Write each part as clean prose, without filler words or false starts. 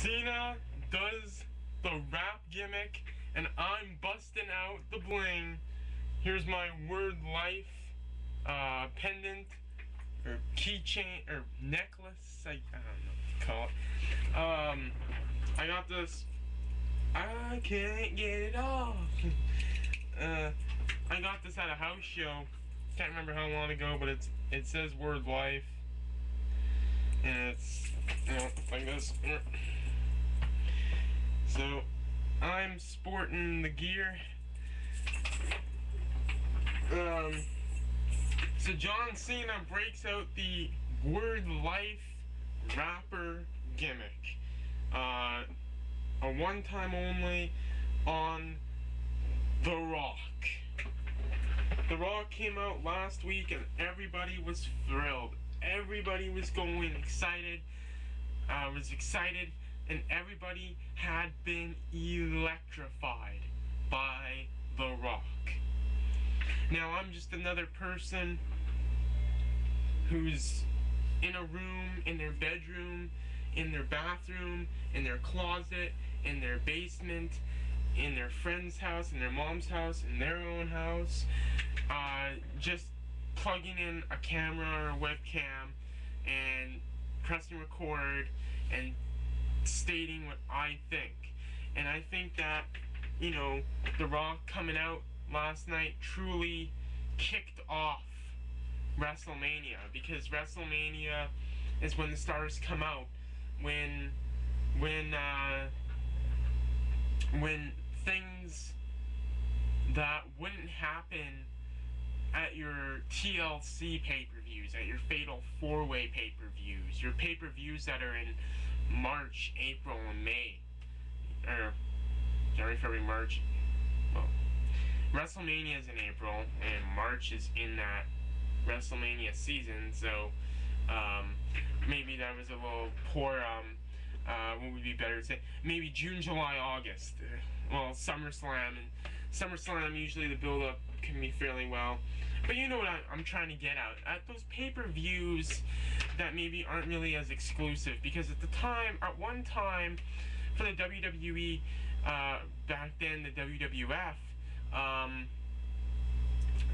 Cena does the rap gimmick, and I'm busting out the bling. Here's my Wordlife pendant, or keychain, or necklace, I don't know what to call it. I got this, I can't get it off. I got this at a house show, can't remember how long ago, but it says Wordlife, and it's, you know, like this. So, I'm sporting the gear. So John Cena breaks out the Wordlife rapper gimmick. A one-time only on The Rock. The Rock came out last week and everybody was thrilled. Everybody was going excited. And everybody had been electrified by The Rock. Now, I'm just another person who's in a room, in their bedroom, in their bathroom, in their closet, in their basement, in their friend's house, in their mom's house, in their own house, just plugging in a camera or a webcam and pressing record and stating what I think. And I think that, you know, The Rock coming out last night truly kicked off Wrestlemania, because WrestleMania is when the stars come out, when things that wouldn't happen at your TLC pay-per-views, at your Fatal 4-Way pay-per-views, your pay-per-views that are in March, April, and May, or January, February, March. Well, WrestleMania is in April, and March is in that WrestleMania season, so maybe that was a little poor, what would be better to say? Maybe June, July, August. Well, SummerSlam, and SummerSlam, usually the build-up can be fairly well. But you know what I'm trying to get at those pay-per-views that maybe aren't really as exclusive, because at one time, for the WWE, back then, the WWF,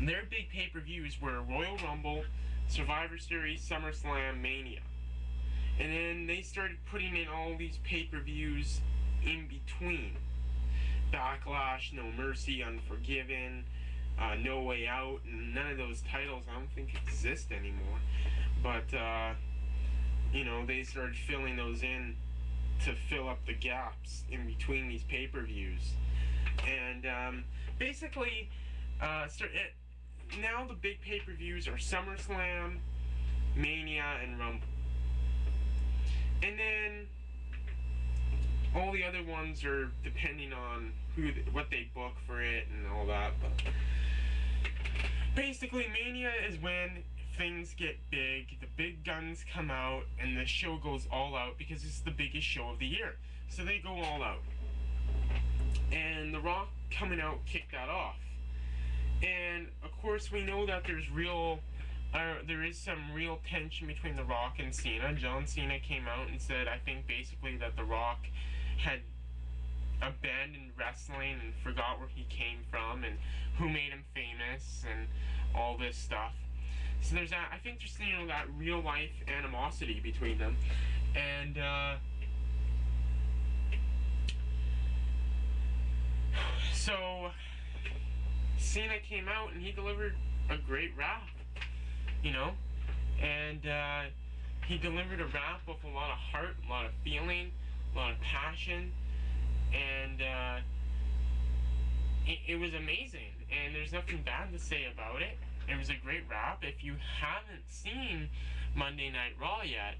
their big pay-per-views were Royal Rumble, Survivor Series, SummerSlam, Mania. And then they started putting in all these pay-per-views in between. Backlash, No Mercy, Unforgiven, No Way Out, and none of those titles I don't think exist anymore. But, you know, they started filling those in to fill up the gaps in between these pay-per-views. And basically, now the big pay-per-views are SummerSlam, Mania, and Rumble. And then all the other ones are depending on what they book for it and all that. But basically, Mania is when things get big, the big guns come out, and the show goes all out, because it's the biggest show of the year. So they go all out. And The Rock coming out kicked that off. And of course, we know that there is some real tension between The Rock and Cena. John Cena came out and said, I think basically that The Rock had abandoned wrestling and forgot where he came from and who made him famous and all this stuff. So there's that. I think there's, you know, that real life animosity between them. And so Cena came out and he delivered a great rap, you know, and he delivered a rap with a lot of heart, a lot of feeling, a lot of passion, and it was amazing, and there's nothing bad to say about it. It was a great rap. If you haven't seen Monday Night Raw yet,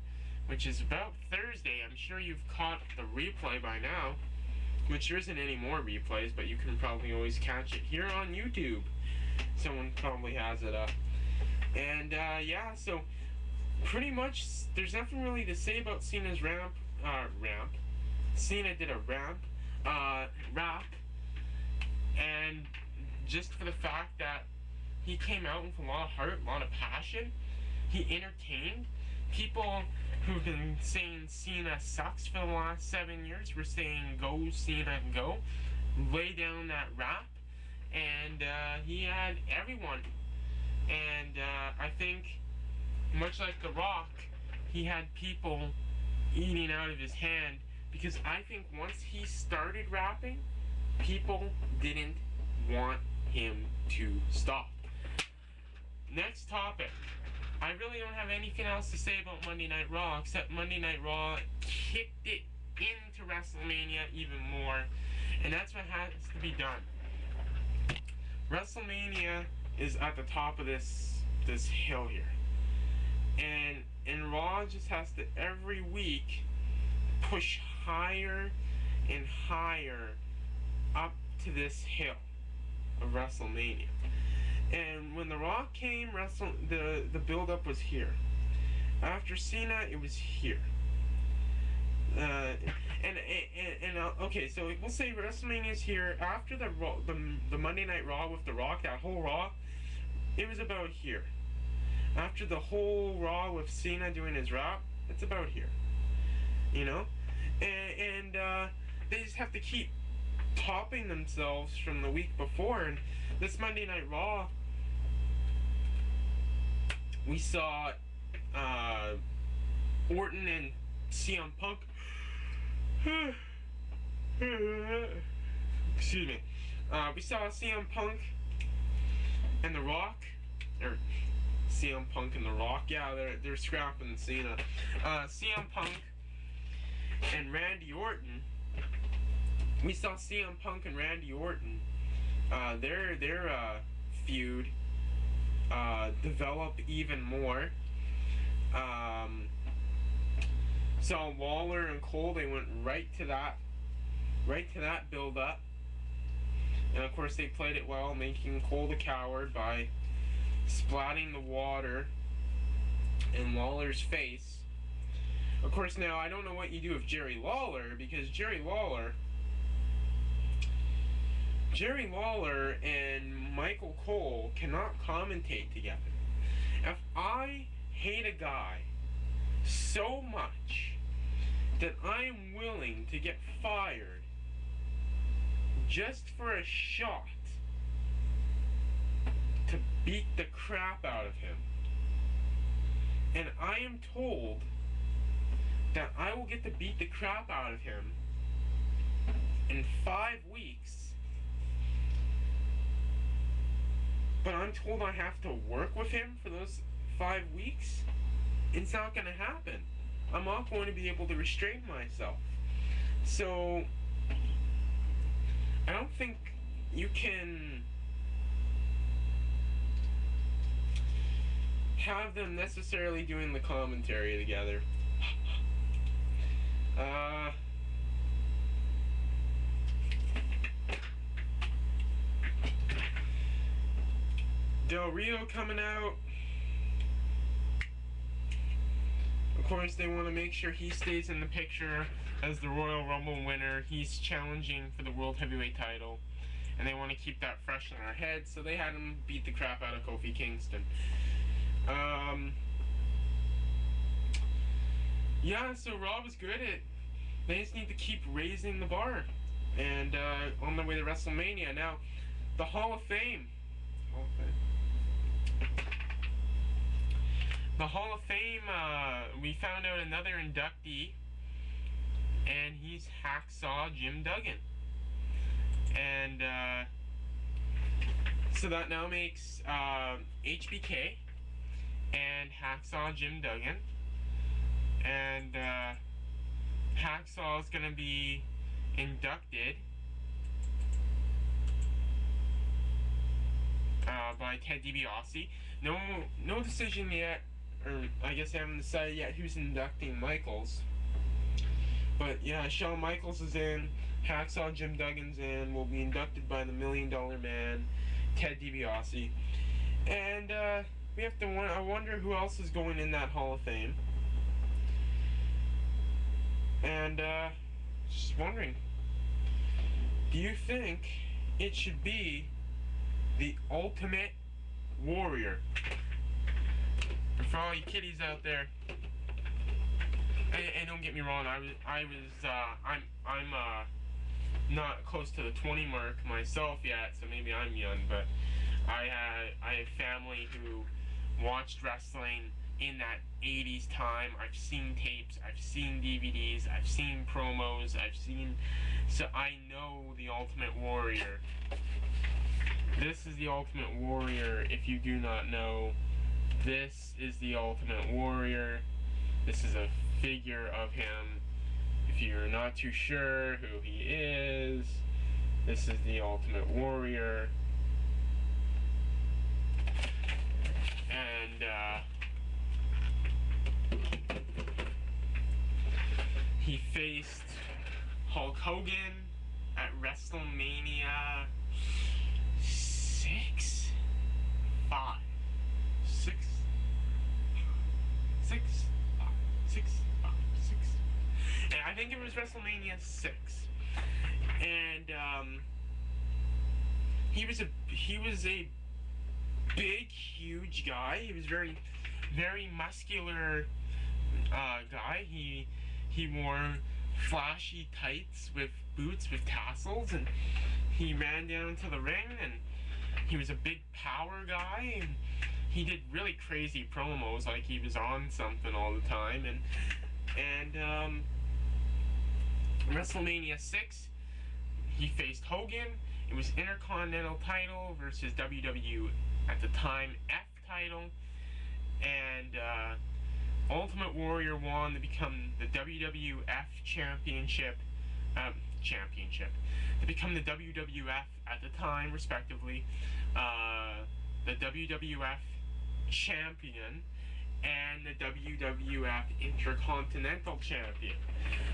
which is about Thursday, I'm sure you've caught the replay by now, which there isn't any more replays, but you can probably always catch it here on YouTube. Someone probably has it up. And yeah, so pretty much there's nothing really to say about Cena's rap. Cena did a rap, and just for the fact that he came out with a lot of heart, a lot of passion, he entertained, People who've been saying Cena sucks for the last 7 years were saying go Cena go, lay down that rap, and he had everyone. And I think, much like The Rock, he had people eating out of his hand, because I think once he started rapping, people didn't want him to stop. Next topic. I really don't have anything else to say about Monday Night Raw, except Monday Night Raw kicked it into WrestleMania even more, and that's what has to be done. WrestleMania is at the top of this hill here, and Raw just has to every week push higher and higher up to this hill of WrestleMania. And when The Rock came, the build-up was here. After Cena, it was here. Okay, so we'll say WrestleMania's here. After the Monday Night Raw with The Rock, that whole Raw, it was about here. After the whole Raw with Cena doing his rap, it's about here. You know? And they just have to keep topping themselves from the week before. And this Monday Night Raw, we saw Orton and CM Punk. Excuse me. We saw CM Punk and The Rock, or CM Punk and The Rock. Yeah, they're scrapping Cena. CM Punk and Randy Orton. We saw CM Punk and Randy Orton. Their feud develop even more. Saw Waller and Cole. They went right to that build up, and of course they played it well, making Cole the coward by splatting the water in Lawler's face. Of course, now I don't know what you do with Jerry Lawler, because Jerry Lawler and Michael Cole cannot commentate together. If I hate a guy so much that I am willing to get fired just for a shot to beat the crap out of him, and I am told that I will get to beat the crap out of him in 5 weeks, but I'm told I have to work with him for those 5 weeks, it's not going to happen. I'm not going to be able to restrain myself. So I don't think you can have them necessarily doing the commentary together. Del Rio coming out. Of course, they want to make sure he stays in the picture as the Royal Rumble winner. He's challenging for the World Heavyweight title, and they want to keep that fresh in our heads, so they had him beat the crap out of Kofi Kingston. Yeah, so Raw was good. They just need to keep raising the bar, and on their way to WrestleMania. Now, the Hall of Fame. The Hall of Fame, we found out another inductee, and he's Hacksaw Jim Duggan. And so that now makes HBK and Hacksaw Jim Duggan. And Hacksaw is going to be inducted by Ted DiBiase. No decision yet, or I guess I haven't decided yet who's inducting Michaels. But yeah, Shawn Michaels is in, Hacksaw Jim Duggan's in, will be inducted by the $1 Million Man, Ted DiBiase. And we have to I wonder who else is going in that Hall of Fame. And just wondering, do you think it should be the Ultimate Warrior? For all you kiddies out there, And don't get me wrong, I'm not close to the 20 mark myself yet, so maybe I'm young, but I have family who watched wrestling in that 80s time. I've seen tapes, I've seen DVDs, I've seen promos, so I know the Ultimate Warrior. This is the Ultimate Warrior. If you do not know, this is the Ultimate Warrior. This is a figure of him. If you're not too sure who he is, this is the Ultimate Warrior. And he faced Hulk Hogan at Wrestlemania 6. And I think it was Wrestlemania 6. And he was a big, huge guy. He was very, very muscular guy. He wore flashy tights with boots with tassels, and he ran down to the ring, and he was a big power guy, and he did really crazy promos, like he was on something all the time. And WrestleMania 6, he faced Hogan. It was Intercontinental title versus WWE at the time F title, and Ultimate Warrior won to become the WWF championship, to become the WWF at the time, respectively, the WWF champion and the WWF Intercontinental champion.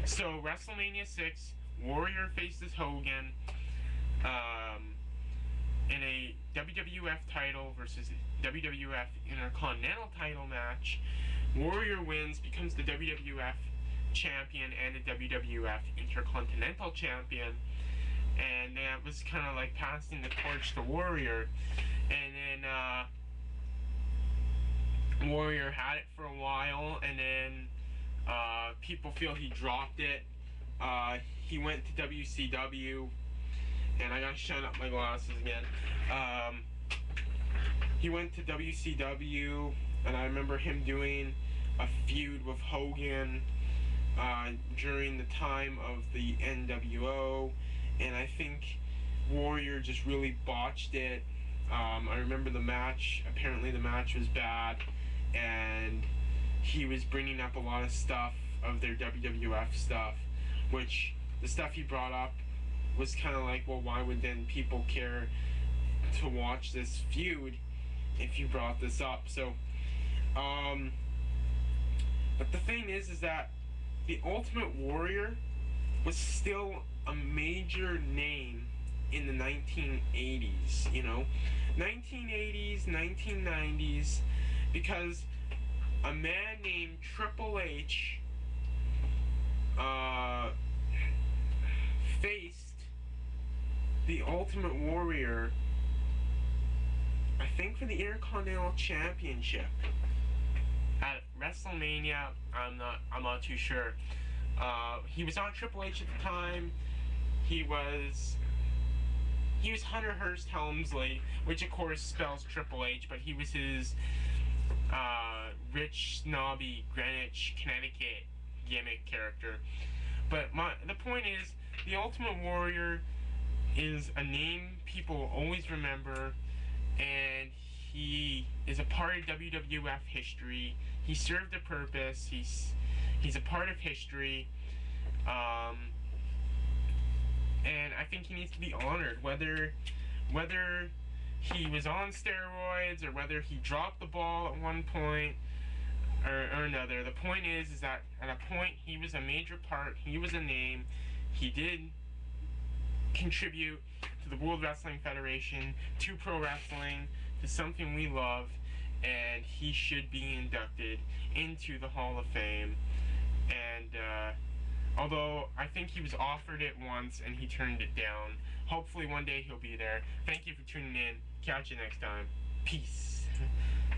So WrestleMania 6, Warrior faces Hogan in a WWF title versus WWF Intercontinental title match. Warrior wins, becomes the WWF champion and the WWF Intercontinental champion, and that was kind of like passing the torch to Warrior. And then Warrior had it for a while, and then people feel he dropped it. He went to WCW, and I gotta shut up my glasses again. He went to WCW, and I remember him doing a feud with Hogan during the time of the NWO, and I think Warrior just really botched it. I remember the match. Apparently the match was bad, and he was bringing up a lot of stuff of their WWF stuff, which the stuff he brought up was kind of like, well, why would then people care to watch this feud if you brought this up? So but the thing is that the Ultimate Warrior was still a major name in the 1980s, you know, 1980s, 1990s, because a man named Triple H faced the Ultimate Warrior, I think, for the Intercontinental Championship at WrestleMania. I'm not too sure. He was on Triple H at the time. He was Hunter Hearst Helmsley, which of course spells Triple H, but he was his rich, snobby Greenwich, Connecticut gimmick character. But the point is, the Ultimate Warrior is a name people always remember, and he is a part of WWF history. He served a purpose. He's a part of history, and I think he needs to be honored, whether he was on steroids or whether he dropped the ball at one point or another. The point is that at a point he was a major part. He was a name. He did contribute to the World Wrestling Federation, to pro wrestling, to something we love, and he should be inducted into the Hall of Fame. And although I think he was offered it once and he turned it down, hopefully one day he'll be there. Thank you for tuning in. Catch you next time. Peace.